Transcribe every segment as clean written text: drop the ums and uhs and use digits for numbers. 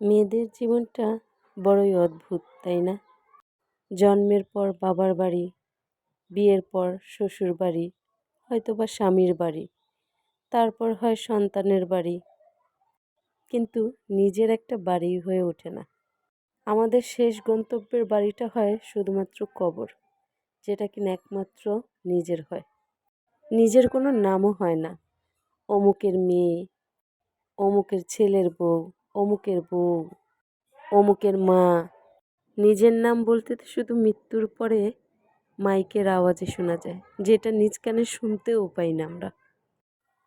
মেয়েদের জীবনটা বড়ই অদ্ভুত, তাই না? জন্মের পর বাবার বাড়ি, বিয়ের পর শ্বশুর বাড়ি, হয়তোবা স্বামীর বাড়ি, তারপর হয় সন্তানের বাড়ি, কিন্তু নিজের একটা বাড়ি হয়ে ওঠে না। আমাদের শেষ গন্তব্যের বাড়িটা হয় শুধুমাত্র কবর, যেটা কিনা একমাত্র নিজের হয়। নিজের কোনো নামও হয় না। অমুকের মেয়ে, অমুকের ছেলের বউ, অমুকের বউ, অমুকের মা। নিজের নাম বলতে তো শুধু মৃত্যুর পরে মাইকের আওয়াজে শোনা যায়, যেটা নিজ কানে শুনতেও পাই না আমরা।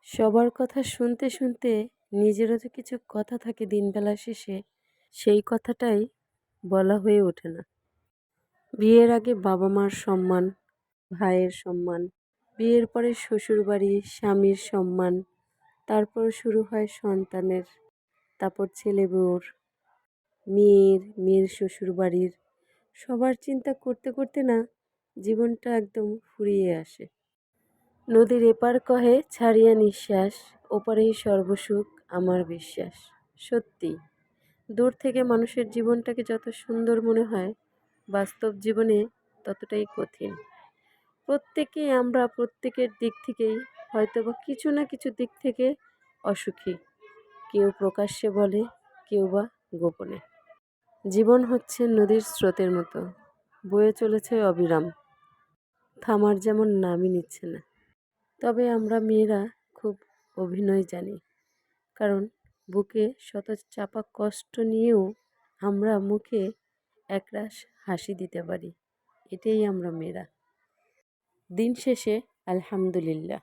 সবার কথা শুনতে শুনতে নিজেরও যে কিছু কথা থাকে দিনবেলা শেষে, সেই কথাটাই বলা হয়ে ওঠে না। বিয়ের আগে বাবা মার সম্মান, ভাইয়ের সম্মান, বিয়ের পরে শ্বশুরবাড়ি, স্বামীর সম্মান, তারপর শুরু হয় সন্তানের, তারপর ছেলে বউর, মেয়ের শ্বশুরবাড়ির, সবার চিন্তা করতে করতে না জীবনটা একদম ফুরিয়ে আসে। নদীর এপার কহে ছাড়িয়া নিঃশ্বাস, ওপারেই সর্বসুখ আমার বিশ্বাস। সত্যি, দূর থেকে মানুষের জীবনটাকে যত সুন্দর মনে হয়, বাস্তব জীবনে ততটাই কঠিন। প্রত্যেকেই আমরা প্রত্যেকের দিক থেকেই হয়তোবা কিছু না কিছু দিক থেকে অসুখী। কেউ প্রকাশ্যে বলে, কেউ বা গোপনে। জীবন হচ্ছে নদীর স্রোতের মতো, বয়ে চলেছে অবিরাম, থামার যেমন নামই নিচ্ছে না। তবে আমরা মেয়েরা খুব অভিনয় জানি, কারণ বুকে শত চাপা কষ্ট নিয়েও আমরা মুখে একরাশ হাসি দিতে পারি। এটাই আমরা মেয়েরা। দিন শেষে আলহামদুলিল্লাহ।